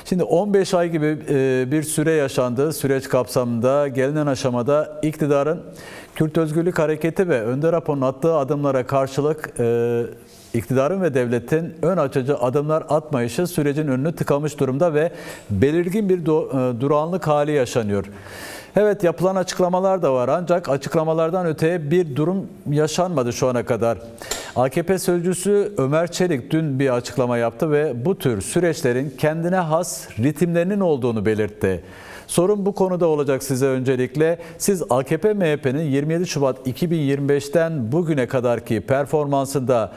Şimdi 15 ay gibi bir süre yaşandı. Süreç kapsamında gelinen aşamada iktidarın Kürt Özgürlük Hareketi ve Önder Apo'nun attığı adımlara karşılık iktidarın ve devletin ön açıcı adımlar atmayışı sürecin önünü tıkamış durumda ve belirgin bir durağanlık hali yaşanıyor. Evet, yapılan açıklamalar da var ancak açıklamalardan öteye bir durum yaşanmadı şu ana kadar. AKP sözcüsü Ömer Çelik dün bir açıklama yaptı ve bu tür süreçlerin kendine has ritimlerinin olduğunu belirtti. Sorun bu konuda olacak size öncelikle. Siz AKP-MHP'nin 27 Şubat 2025'ten bugüne kadarki performansında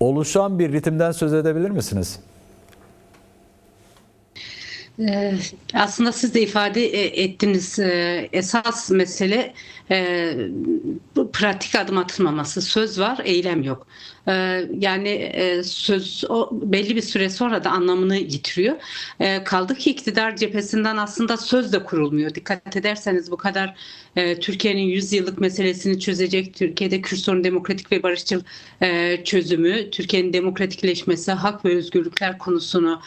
oluşan bir ritimden söz edebilir misiniz? Aslında siz de ifade ettiniz, esas mesele bu pratik adım atılmaması. Söz var, eylem yok. Yani söz belli bir süre sonra da anlamını yitiriyor. Kaldı ki iktidar cephesinden aslında söz de kurulmuyor. Dikkat ederseniz bu kadar Türkiye'nin 100 yıllık meselesini çözecek, Türkiye'de Kürt sorunu demokratik ve barışçıl çözümü, Türkiye'nin demokratikleşmesi, hak ve özgürlükler konusunu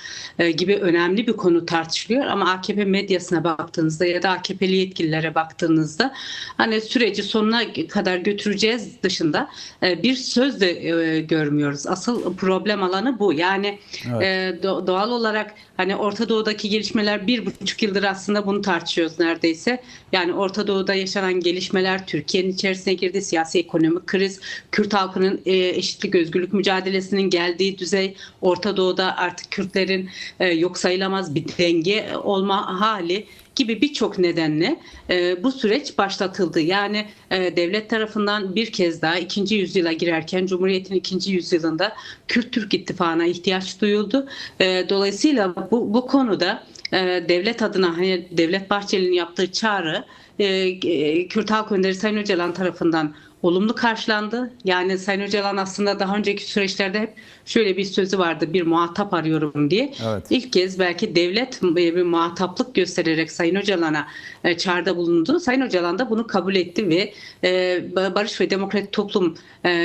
gibi önemli bir konu tartışılıyor. Ama AKP medyasına baktığınızda ya da AKP'li yetkililere baktığınızda hani süreci sonuna kadar götüreceğiz dışında bir söz de görmüyoruz. Asıl problem alanı bu. Yani evet. Doğal olarak hani Orta Doğu'daki gelişmeler 1,5 yıldır aslında bunu tartışıyoruz neredeyse. Yani Orta Doğu'da yaşanan gelişmeler, Türkiye'nin içerisine girdiği siyasi ekonomik kriz, Kürt halkının eşitlik özgürlük mücadelesinin geldiği düzey, Orta Doğu'da artık Kürtlerin yok sayılamaz bir denge olma hali gibi birçok nedenle bu süreç başlatıldı. Yani devlet tarafından bir kez daha 2. yüzyıla girerken Cumhuriyet'in 2. yüzyılında Kürt-Türk ittifakına ihtiyaç duyuldu. Dolayısıyla bu konuda devlet adına hani Devlet Bahçeli'nin yaptığı çağrı Kürt Halk Önderi Sayın Öcalan tarafından olumlu karşılandı. Yani Sayın Öcalan aslında daha önceki süreçlerde hep şöyle bir sözü vardı, bir muhatap arıyorum diye. Evet. İlk kez belki devlet bir muhataplık göstererek Sayın Öcalan'a çağrıda bulundu. Sayın Öcalan da bunu kabul etti ve Barış ve Demokratik Toplum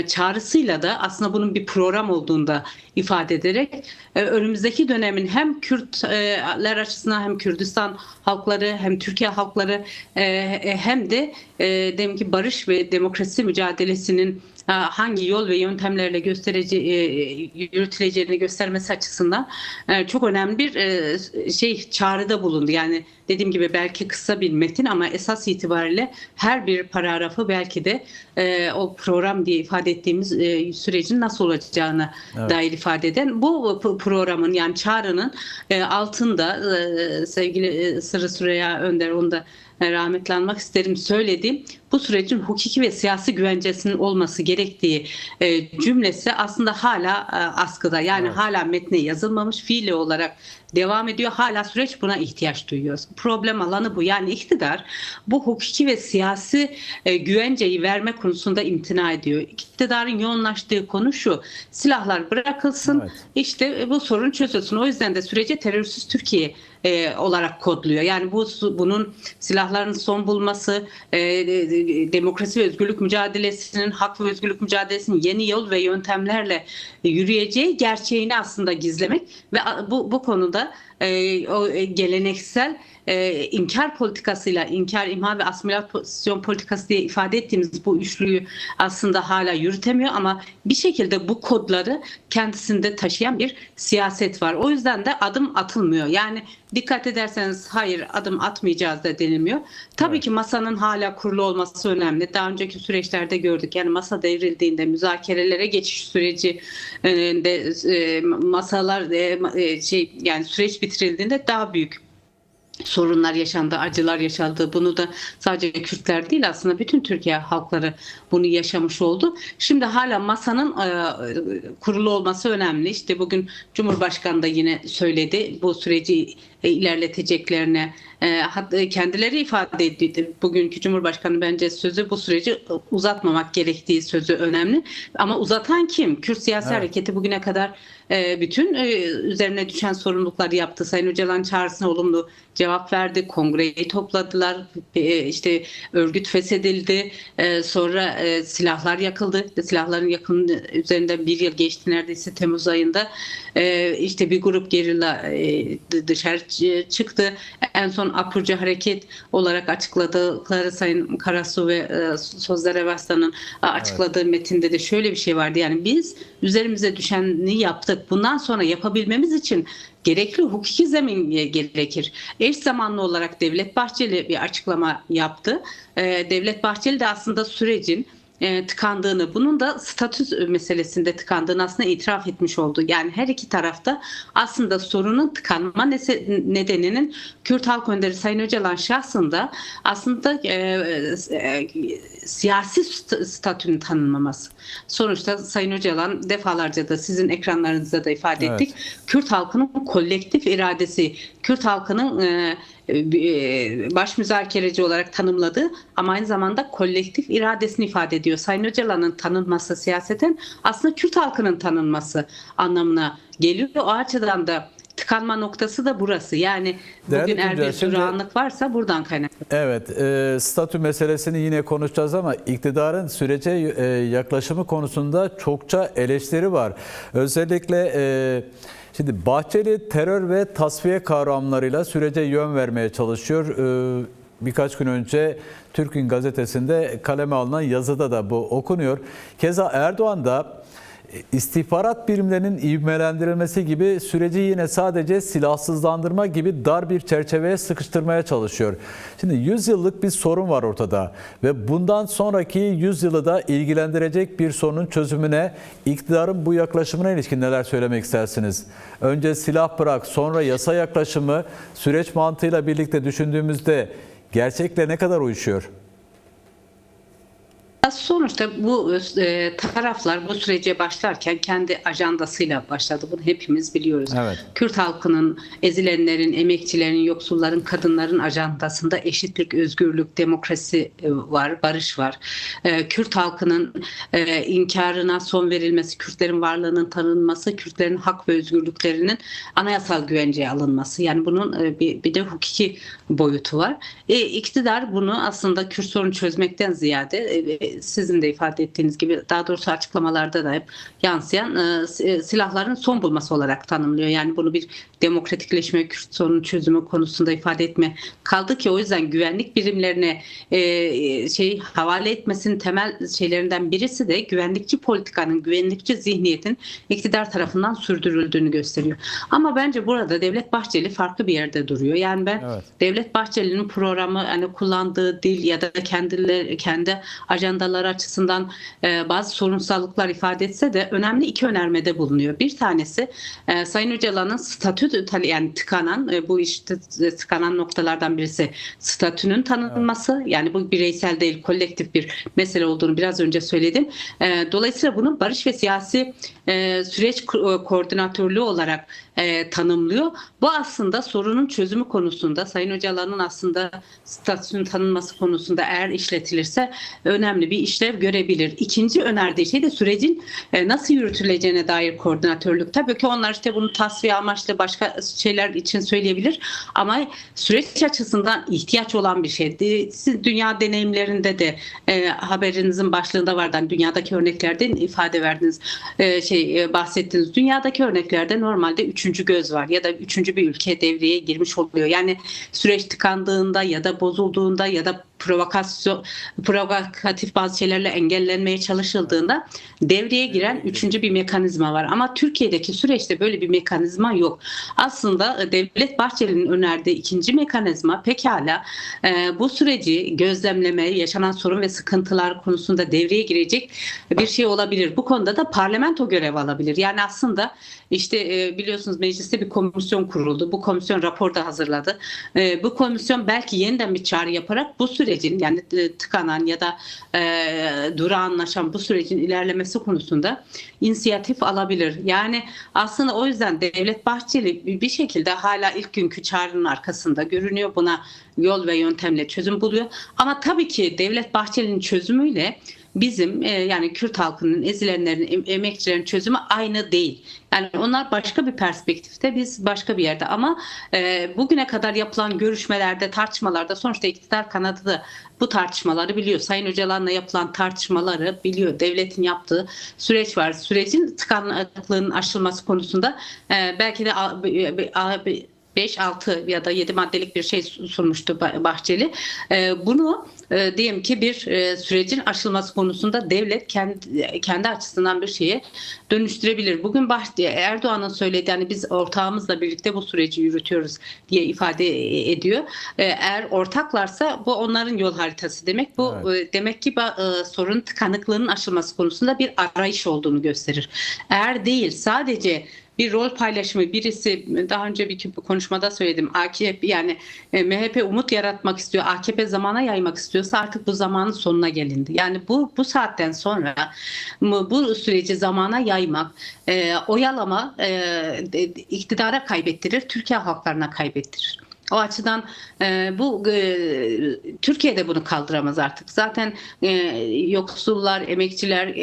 çağrısıyla da aslında bunun bir program olduğunu da ifade ederek önümüzdeki dönemin hem Kürtler açısından hem Kürdistan halkları hem Türkiye halkları hem de demek ki barış ve demokrasi mücadelesinin hangi yol ve yöntemlerle yürütüleceğini göstermesi açısından çok önemli bir çağrıda bulundu. Yani dediğim gibi belki kısa bir metin ama esas itibariyle her bir paragrafı belki de o program diye ifade ettiğimiz sürecin nasıl olacağını dair ifade eden bu programın yani çağrının altında sevgili Sırrı Süreyya Önder onu da rahmetli anmak isterim söylediğim bu sürecin hukuki ve siyasi güvencesinin olması gerektiği cümlesi aslında hala askıda. Yani evet. Hala metne yazılmamış, fiili olarak devam ediyor. Hala süreç buna ihtiyaç duyuyor. Problem alanı bu. Yani iktidar bu hukuki ve siyasi güvenceyi verme konusunda imtina ediyor. İktidarın yoğunlaştığı konu şu. Silahlar bırakılsın. Evet. İşte bu sorun çözülsün. O yüzden de sürece terörsüz Türkiye olarak kodluyor. Yani bunun silahların son bulması, demokrasi ve özgürlük mücadelesinin, hak ve özgürlük mücadelesinin yeni yol ve yöntemlerle yürüyeceği gerçeğini aslında gizlemek ve bu konuda o geleneksel inkar politikasıyla inkar, imha ve asimilasyon politikası diye ifade ettiğimiz bu üçlüyü aslında hala yürütemiyor ama bir şekilde bu kodları kendisinde taşıyan bir siyaset var. O yüzden de adım atılmıyor. Yani dikkat ederseniz hayır adım atmayacağız da denilmiyor. Tabii ki masanın hala kurulu olması önemli. Daha önceki süreçlerde gördük. Yani masa devrildiğinde müzakerelere geçiş süreci masalar yani süreç bitirildiğinde daha büyük sorunlar yaşandı, acılar yaşandı. Bunu da sadece Kürtler değil aslında bütün Türkiye halkları bunu yaşamış oldu. Şimdi hala masanın kurulu olması önemli. İşte bugün Cumhurbaşkanı da yine söyledi bu süreci ilerleteceklerini kendileri ifade etti. Bugünkü Cumhurbaşkanı bence sözü bu süreci uzatmamak gerektiği sözü önemli. Ama uzatan kim? Kürt siyasi hareketi bugüne kadar bütün üzerine düşen sorumlulukları yaptı. Sayın Öcalan çağrısına olumlu cevap verdi. Kongreyi topladılar. İşte örgüt feshedildi. Sonra silahlar yakıldı. Silahların yakın üzerinden bir yıl geçti neredeyse Temmuz ayında. İşte bir grup gerilla dışarı çıktı. En son Apurca Hareket olarak açıkladıkları Sayın Karasu ve Sozlar Evaslan'ın açıkladığı metinde de şöyle bir şey vardı. Yani biz üzerimize düşeni yaptık. Bundan sonra yapabilmemiz için gerekli hukuki zemin gerekir. Eş zamanlı olarak Devlet Bahçeli bir açıklama yaptı. Devlet Bahçeli de aslında sürecin tıkandığını, bunun da statü meselesinde tıkandığını aslında itiraf etmiş oldu. Yani her iki tarafta aslında sorunun tıkanma nedeninin Kürt Halk Önderi Sayın Öcalan şahsında aslında siyasi statünün tanınmaması. Sonuçta Sayın Öcalan defalarca da sizin ekranlarınızda da ifade ettik. Kürt halkının kolektif iradesi, Kürt halkının baş müzakereci olarak tanımladığı ama aynı zamanda kolektif iradesini ifade ediyor. Sayın Öcalan'ın tanınması siyaseten aslında Kürt halkının tanınması anlamına geliyor. O açıdan da tıkanma noktası da burası. Yani bugün eğer bir durağanlık varsa buradan kaynaklı. Evet, statü meselesini yine konuşacağız ama iktidarın sürece yaklaşımı konusunda çokça eleştiri var. Özellikle şimdi Bahçeli terör ve tasfiye kavramlarıyla sürece yön vermeye çalışıyor. Birkaç gün önce Türk Gün gazetesinde kaleme alınan yazıda da bu okunuyor. Keza Erdoğan da istihbarat birimlerinin ivmelendirilmesi gibi süreci yine sadece silahsızlandırma gibi dar bir çerçeveye sıkıştırmaya çalışıyor. Şimdi 100 yıllık bir sorun var ortada ve bundan sonraki 100 yılı da ilgilendirecek bir sorunun çözümüne iktidarın bu yaklaşımına ilişkin neler söylemek istersiniz? Önce silah bırak, sonra yasa yaklaşımı süreç mantığıyla birlikte düşündüğümüzde gerçekle ne kadar uyuşuyor? Sonuçta bu taraflar bu sürece başlarken kendi ajandasıyla başladı. Bunu hepimiz biliyoruz. Evet. Kürt halkının, ezilenlerin, emekçilerin, yoksulların, kadınların ajandasında eşitlik, özgürlük, demokrasi var, barış var. Kürt halkının inkarına son verilmesi, Kürtlerin varlığının tanınması, Kürtlerin hak ve özgürlüklerinin anayasal güvenceye alınması. Yani bunun bir de hukuki boyutu var. İktidar bunu aslında Kürt sorunu çözmekten ziyade sizin de ifade ettiğiniz gibi, daha doğrusu açıklamalarda da hep yansıyan silahların son bulması olarak tanımlıyor. Yani bunu bir demokratikleşme, Kürt sorunu çözümü konusunda ifade etme kaldı ki o yüzden güvenlik birimlerine havale etmesinin temel şeylerinden birisi de güvenlikçi politikanın, güvenlikçi zihniyetin iktidar tarafından sürdürüldüğünü gösteriyor. Ama bence burada Devlet Bahçeli farklı bir yerde duruyor. Yani ben Devlet Bahçeli'nin programı, hani kullandığı dil ya da kendi ajandaları açısından bazı sorunsallıklar ifade etse de önemli iki önermede bulunuyor. Bir tanesi Sayın Öcalan'ın statü, yani bu işte tıkanan noktalardan birisi statünün tanınması. Yani bu bireysel değil, kolektif bir mesele olduğunu biraz önce söyledim. Dolayısıyla bunu barış ve siyasi süreç koordinatörlüğü olarak tanımlıyor. Bu aslında sorunun çözümü konusunda, Sayın Öcalan'ın aslında statünün tanınması konusunda eğer işletilirse önemli bir işlev görebilir. İkinci önerdiği şey de sürecin nasıl yürütüleceğine dair koordinatörlük. Tabii ki onlar işte bunu tasfiye amaçlı başka şeyler için söyleyebilir ama süreç açısından ihtiyaç olan bir şey. Siz dünya deneyimlerinde de haberinizin başlığında vardı. Yani dünyadaki örneklerden ifade verdiniz, bahsettiniz. Dünyadaki örneklerde normalde üçüncü göz var ya da üçüncü bir ülke devreye girmiş oluyor. Yani süreç tıkandığında ya da bozulduğunda ya da provokatif bazı şeylerle engellenmeye çalışıldığında devreye giren üçüncü bir mekanizma var. Ama Türkiye'deki süreçte böyle bir mekanizma yok. Aslında Devlet Bahçeli'nin önerdiği ikinci mekanizma pekala bu süreci gözlemleme, yaşanan sorun ve sıkıntılar konusunda devreye girecek bir şey olabilir. Bu konuda da parlamento görev alabilir. Yani aslında işte biliyorsunuz mecliste bir komisyon kuruldu. Bu komisyon rapor da hazırladı. Bu komisyon belki yeniden bir çağrı yaparak bu sürecin, yani tıkanan ya da durağanlaşan bu sürecin ilerlemesi konusunda inisiyatif alabilir. Yani aslında o yüzden Devlet Bahçeli bir şekilde hala ilk günkü çağrının arkasında görünüyor. Buna yol ve yöntemle çözüm buluyor. Ama tabii ki Devlet Bahçeli'nin çözümüyle bizim yani Kürt halkının, ezilenlerin, emekçilerin çözümü aynı değil. Yani onlar başka bir perspektifte, biz başka bir yerde. Ama bugüne kadar yapılan görüşmelerde, tartışmalarda sonuçta iktidar kanadı da bu tartışmaları biliyor. Sayın Öcalan'la yapılan tartışmaları biliyor. Devletin yaptığı süreç var. Sürecin tıkanıklığının aşılması konusunda belki de 5, 6 ya da 7 maddelik bir şey sunmuştu Bahçeli. Bunu diyelim ki bir sürecin aşılması konusunda devlet kendi açısından bir şeye dönüştürebilir. Bugün Erdoğan'ın söylediği, yani biz ortağımızla birlikte bu süreci yürütüyoruz diye ifade ediyor. Eğer ortaklarsa bu onların yol haritası demek. Bu demek ki sorun tıkanıklığının aşılması konusunda bir arayış olduğunu gösterir. Eğer değil, sadece bir rol paylaşımı, birisi, daha önce bir konuşmada söyledim, AKP yani MHP umut yaratmak istiyor, AKP zamana yaymak istiyorsa artık bu zamanın sonuna gelindi. Yani bu saatten sonra bu süreci zamana yaymak, oyalama iktidara kaybettirir, Türkiye halklarına kaybettirir. O açıdan Türkiye'de bunu kaldıramaz artık. Zaten yoksullar, emekçiler,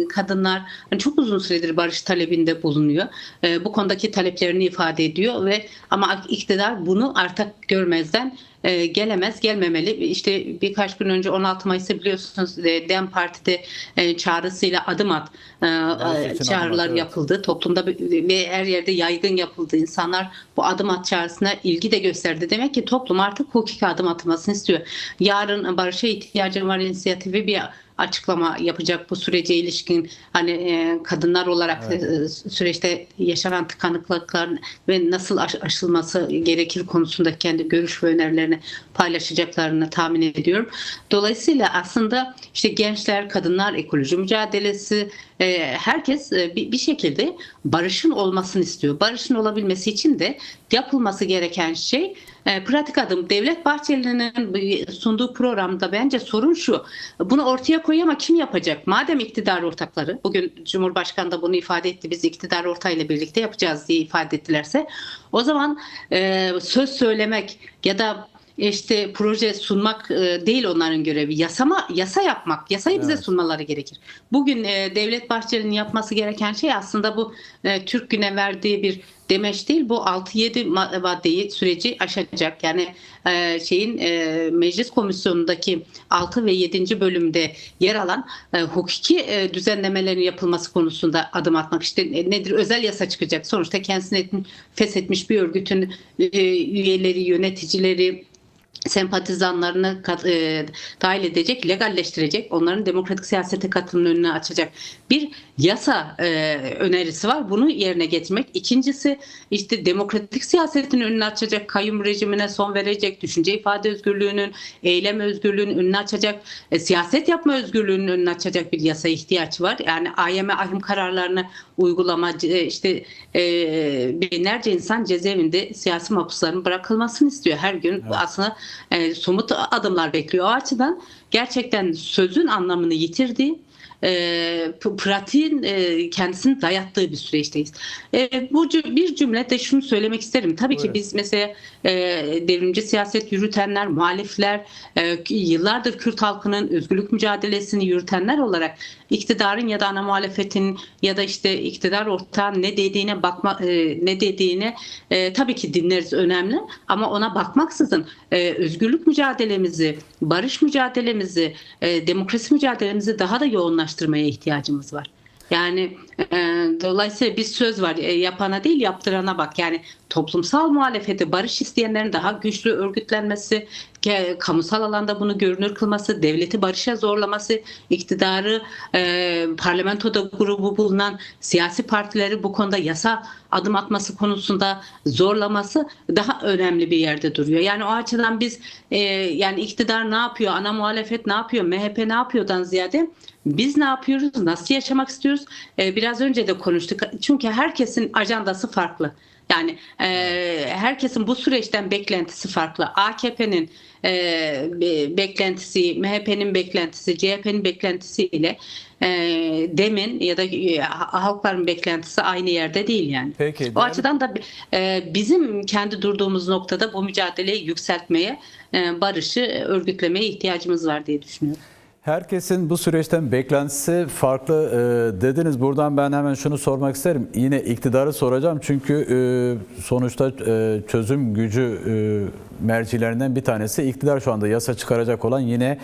kadınlar çok uzun süredir barış talebinde bulunuyor. Bu konudaki taleplerini ifade ediyor ama iktidar bunu artık görmezden gelemez, gelmemeli. İşte birkaç gün önce 16 Mayıs'ta biliyorsunuz DEM Parti'de çağrısıyla adım at çağrılar yapıldı. Toplumda ve her yerde yaygın yapıldı. İnsanlar bu adım at çağrısına ilgi de gösterdi. Demek ki toplum artık hukuki adım atılmasını istiyor. Yarın barışa ihtiyacım var inisiyatifi bir açıklama yapacak bu sürece ilişkin, hani kadınlar olarak süreçte yaşanan tıkanıklıklar ve nasıl aşılması gerekir konusunda kendi görüş ve önerilerini paylaşacaklarını tahmin ediyorum. Dolayısıyla aslında işte gençler, kadınlar, ekoloji mücadelesi, herkes bir şekilde barışın olmasını istiyor. Barışın olabilmesi için de yapılması gereken şey pratik adım. Devlet Bahçeli'nin sunduğu programda bence sorun şu: bunu ortaya koyuyor ama kim yapacak? Madem iktidar ortakları, bugün Cumhurbaşkanı da bunu ifade etti, biz iktidar ortağıyla birlikte yapacağız diye ifade ettilerse, o zaman söz söylemek ya da işte proje sunmak değil onların görevi. Yasa yapmak, yasayı bize sunmaları gerekir. Bugün Devlet Bahçeli'nin yapması gereken şey aslında bu Türk Gün'e verdiği bir demeç değil. Bu 6-7 maddeyi, süreci aşacak. Yani meclis komisyonundaki 6 ve 7. bölümde yer alan hukuki düzenlemelerin yapılması konusunda adım atmak. İşte nedir? Özel yasa çıkacak. Sonuçta kendisini feshetmiş bir örgütün üyeleri, yöneticileri, sempatizanlarını dahil edecek, legalleştirecek, onların demokratik siyasete katılımının önünü açacak bir yasa önerisi var. Bunu yerine getirmek. İkincisi, işte demokratik siyasetin önünü açacak, kayyum rejimine son verecek, düşünce ifade özgürlüğünün, eylem özgürlüğünün önünü açacak, siyaset yapma özgürlüğünün önünü açacak bir yasa ihtiyaç var. Yani AYM ahim kararlarını uygulama, işte binlerce insan cezaevinde, siyasi mahpusların bırakılmasını istiyor. Her gün aslında somut adımlar bekliyor. O açıdan gerçekten sözün anlamını yitirdi. Pratiğin kendisini dayattığı bir süreçteyiz. Bu bir cümle de şunu söylemek isterim. Tabii ki biz mesela devrimci siyaset yürütenler, muhalifler, yıllardır Kürt halkının özgürlük mücadelesini yürütenler olarak iktidarın ya da ana muhalefetin ya da işte iktidar ortağın ne dediğine tabii ki dinleriz, önemli, ama ona bakmaksızın özgürlük mücadelemizi, barış mücadelemizi, demokrasi mücadelemizi daha da yoğunlaştırmaya ihtiyacımız var. Yani dolayısıyla bir söz var, yapana değil yaptırana bak. Yani toplumsal muhalefeti, barış isteyenlerin daha güçlü örgütlenmesi, kamusal alanda bunu görünür kılması, devleti barışa zorlaması, iktidarı, parlamentoda grubu bulunan siyasi partileri bu konuda yasa adım atması konusunda zorlaması daha önemli bir yerde duruyor. Yani o açıdan biz yani iktidar ne yapıyor, ana muhalefet ne yapıyor, MHP ne yapıyordan ziyade biz ne yapıyoruz, nasıl yaşamak istiyoruz? Biraz önce de konuştuk. Çünkü herkesin ajandası farklı. Yani herkesin bu süreçten beklentisi farklı. AKP'nin beklentisi, MHP'nin beklentisi, CHP'nin beklentisiyle DEM'in ya da halkların beklentisi aynı yerde değil yani. Peki, o açıdan da bizim kendi durduğumuz noktada bu mücadeleyi yükseltmeye, barışı örgütlemeye ihtiyacımız var diye düşünüyorum. Herkesin bu süreçten beklentisi farklı dediniz. Buradan ben hemen şunu sormak isterim. Yine iktidarı soracağım çünkü sonuçta çözüm gücü mercilerinden bir tanesi iktidar, şu anda yasa çıkaracak olan yine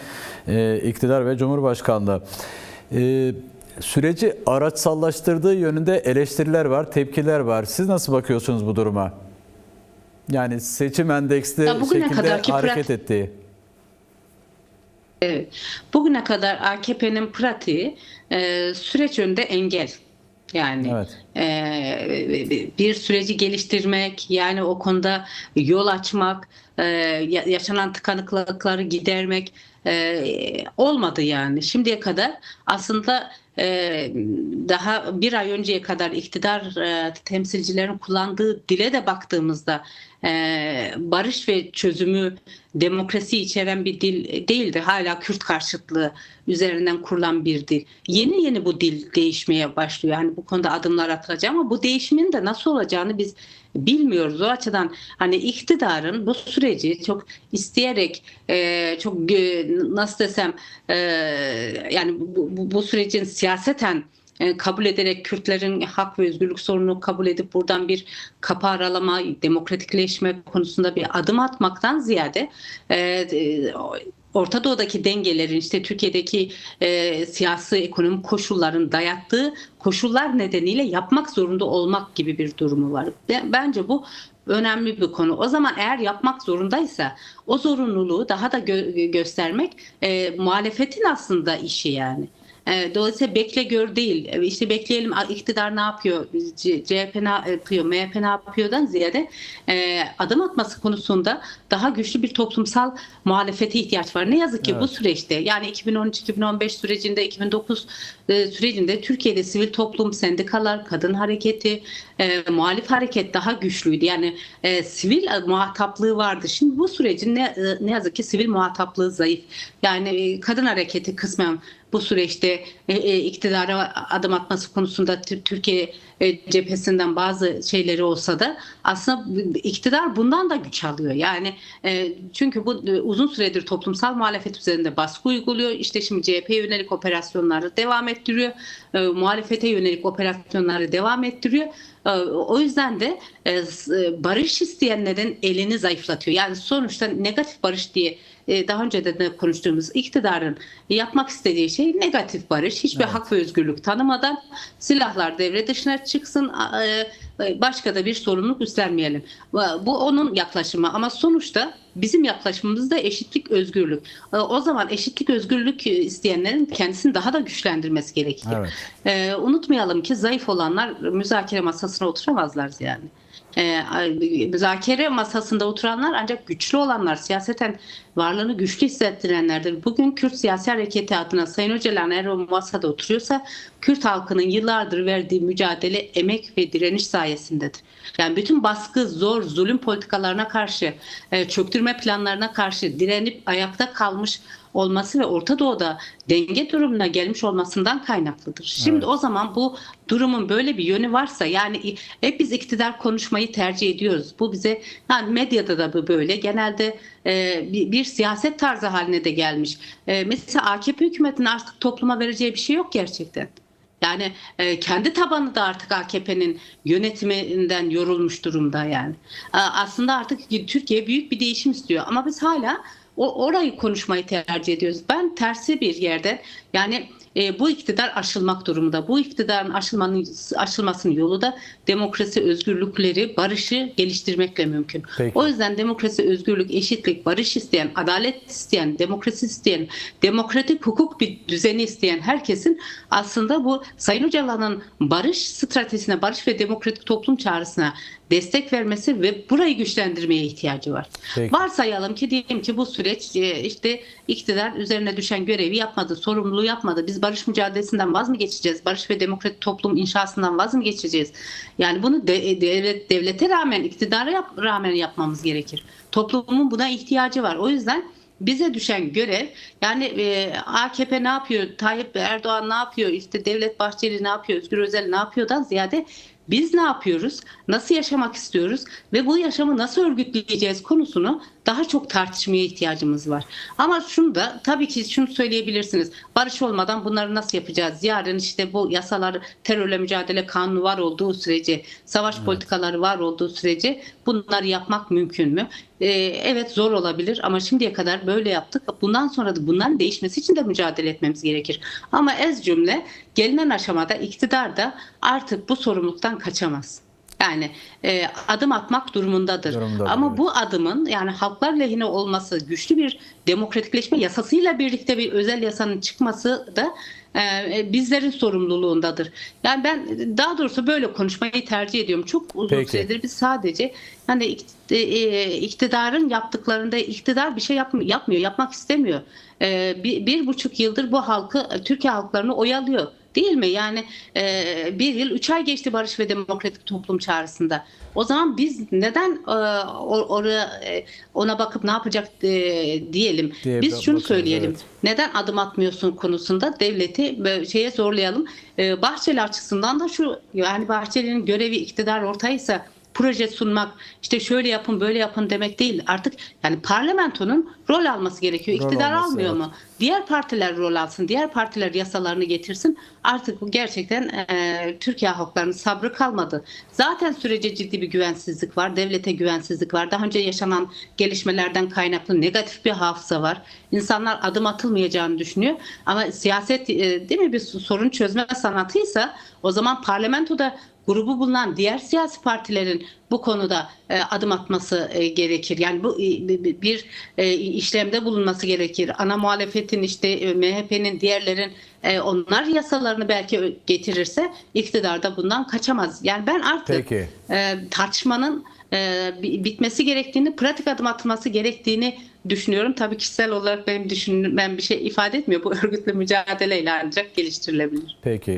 iktidar ve Cumhurbaşkanlığı. Süreci araçsallaştırdığı yönünde eleştiriler var, tepkiler var. Siz nasıl bakıyorsunuz bu duruma? Yani seçim endeksli şekilde hareket ettiği. Evet. Bugüne kadar AKP'nin pratiği süreç önünde engel. Yani Evet. Bir süreci geliştirmek, yani o konuda yol açmak, yaşanan tıkanıklıkları gidermek olmadı yani. Şimdiye kadar aslında daha bir ay önceye kadar iktidar temsilcilerin kullandığı dile de baktığımızda barış ve çözümü, demokrasi içeren bir dil değildi. Hala Kürt karşıtlığı üzerinden kurulan bir dil. Yeni yeni bu dil değişmeye başlıyor. Yani bu konuda adımlar atılacak ama bu değişimin de nasıl olacağını biz bilmiyoruz. O açıdan hani iktidarın bu süreci çok isteyerek, çok nasıl desem, yani bu sürecin siyaseten kabul ederek Kürtlerin hak ve özgürlük sorununu kabul edip buradan bir kapı aralama, demokratikleşme konusunda bir adım atmaktan ziyade Orta Doğu'daki dengelerin, işte Türkiye'deki siyasi ekonomik koşulların dayattığı koşullar nedeniyle yapmak zorunda olmak gibi bir durumu var. Bence bu önemli bir konu. O zaman eğer yapmak zorundaysa o zorunluluğu daha da göstermek muhalefetin aslında işi yani. Dolayısıyla bekle gör değil. İşte bekleyelim iktidar ne yapıyor, CHP ne yapıyor, MHP ne yapıyordan ziyade adım atması konusunda daha güçlü bir toplumsal muhalefete ihtiyaç var. Ne yazık ki bu süreçte, yani 2013-2015 sürecinde, 2009 sürecinde Türkiye'de sivil toplum, sendikalar, kadın hareketi, muhalif hareket daha güçlüydü. Yani sivil muhataplığı vardı. Şimdi bu sürecin ne yazık ki sivil muhataplığı zayıf. Yani kadın hareketi kısmen bu süreçte iktidara adım atması konusunda Türkiye cephesinden bazı şeyleri olsa da aslında iktidar bundan da güç alıyor. Yani çünkü bu uzun süredir toplumsal muhalefet üzerinde baskı uyguluyor. İşte şimdi CHP'ye yönelik operasyonları devam ettiriyor. Muhalefete yönelik operasyonları devam ettiriyor. O yüzden de barış isteyenlerin elini zayıflatıyor. Yani sonuçta negatif barış diye daha önce de konuştuğumuz iktidarın yapmak istediği şey negatif barış. Hiçbir hak ve özgürlük tanımadan silahlar devre dışına çıksın, başka da bir sorumluluk üstlenmeyelim. Bu onun yaklaşımı ama sonuçta bizim yaklaşımımız da eşitlik, özgürlük. O zaman eşitlik, özgürlük isteyenlerin kendisini daha da güçlendirmesi gerekir. Evet. Unutmayalım ki zayıf olanlar müzakere masasına oturamazlar yani. Müzakere masasında oturanlar ancak güçlü olanlar, siyaseten varlığını güçlü hissettirenlerdir. Bugün Kürt siyasi hareketi adına Sayın Öcalan eğer o masada oturuyorsa Kürt halkının yıllardır verdiği mücadele, emek ve direniş sayesindedir. Yani bütün baskı, zor, zulüm politikalarına karşı, çöktürme planlarına karşı direnip ayakta kalmış olması ve Orta Doğu'da denge durumuna gelmiş olmasından kaynaklıdır. Şimdi o zaman bu durumun böyle bir yönü varsa, yani hep biz iktidar konuşmayı tercih ediyoruz. Bu bize, yani medyada da bu böyle. Genelde bir siyaset tarzı haline de gelmiş. Mesela AKP hükümetinin artık topluma vereceği bir şey yok gerçekten. Yani kendi tabanı da artık AKP'nin yönetiminden yorulmuş durumda yani. Aslında artık Türkiye büyük bir değişim istiyor ama biz hala orayı konuşmayı tercih ediyoruz. Ben tersi bir yerde, yani bu iktidar aşılmak durumunda. Bu iktidarın aşılmasının yolu da demokrasi, özgürlükleri, barışı geliştirmekle mümkün. Peki. O yüzden demokrasi, özgürlük, eşitlik, barış isteyen, adalet isteyen, demokrasi isteyen, demokratik hukuk bir düzeni isteyen herkesin aslında bu Sayın Öcalan'ın barış stratejisine, barış ve demokratik toplum çağrısına destek vermesi ve burayı güçlendirmeye ihtiyacı var. Peki. Varsayalım ki, diyelim ki bu süreç işte iktidar üzerine düşen görevi yapmadı, sorumluluğu yapmadı. Biz barış mücadelesinden vaz mı geçeceğiz? Barış ve demokratik toplum inşasından vaz mı geçeceğiz? Yani bunu devlete rağmen, iktidara rağmen yapmamız gerekir. Toplumun buna ihtiyacı var. O yüzden bize düşen görev, yani AKP ne yapıyor, Tayyip Erdoğan ne yapıyor, işte Devlet Bahçeli ne yapıyor, Özgür Özel ne yapıyordan ziyade biz ne yapıyoruz, nasıl yaşamak istiyoruz ve bu yaşamı nasıl örgütleyeceğiz konusunu daha çok tartışmaya ihtiyacımız var. Ama şunu da tabii ki şunu söyleyebilirsiniz. Barış olmadan bunları nasıl yapacağız? Yarın işte bu yasalar, terörle mücadele kanunu var olduğu sürece, savaş politikaları var olduğu sürece bunları yapmak mümkün mü? Evet, zor olabilir ama şimdiye kadar böyle yaptık. Bundan sonra da bunların değişmesi için de mücadele etmemiz gerekir. Ama ez cümle gelinen aşamada iktidar da artık bu sorumluluktan kaçamaz. Yani adım atmak durumundadır. Ama evet. bu adımın yani halklar lehine olması, güçlü bir demokratikleşme yasasıyla birlikte bir özel yasanın çıkması da bizlerin sorumluluğundadır. Yani ben daha doğrusu böyle konuşmayı tercih ediyorum. Çok uzun Peki. süredir biz sadece hani iktidarın yaptıklarında iktidar bir şey yapmıyor, yapmak istemiyor. 1,5 yıldır bu halkı, Türkiye halklarını oyalıyor. Değil mi? Yani 1 yıl 3 ay geçti Barış ve Demokratik Toplum Çağrısı'nda. O zaman biz neden ona bakıp ne yapacak diyelim. Diye Biz şunu bakıyoruz, söyleyelim. evet. Neden adım atmıyorsun konusunda devleti şeye zorlayalım. Bahçeli açısından da şu, yani Bahçeli'nin görevi iktidar ortaysa proje sunmak, işte şöyle yapın böyle yapın demek değil. Artık yani parlamentonun rol alması gerekiyor. Rol İktidar alması, almıyor evet. mu? Diğer partiler rol alsın. Diğer partiler yasalarını getirsin. Artık bu gerçekten Türkiye halklarının sabrı kalmadı. Zaten sürece ciddi bir güvensizlik var. Devlete güvensizlik var. Daha önce yaşanan gelişmelerden kaynaklı negatif bir hafıza var. İnsanlar adım atılmayacağını düşünüyor. Ama siyaset değil mi bir sorun çözme sanatıysa o zaman parlamentoda grubu bulunan diğer siyasi partilerin bu konuda adım atması gerekir. Yani bu bir işlemde bulunması gerekir. Ana muhalefetin işte MHP'nin, diğerlerin onlar yasalarını belki getirirse iktidar da bundan kaçamaz. Yani ben artık Peki. tartışmanın bitmesi gerektiğini, pratik adım atılması gerektiğini düşünüyorum. Tabii kişisel olarak benim düşünmem bir şey ifade etmiyor. Bu örgütlü mücadeleyle ancak geliştirilebilir. Peki.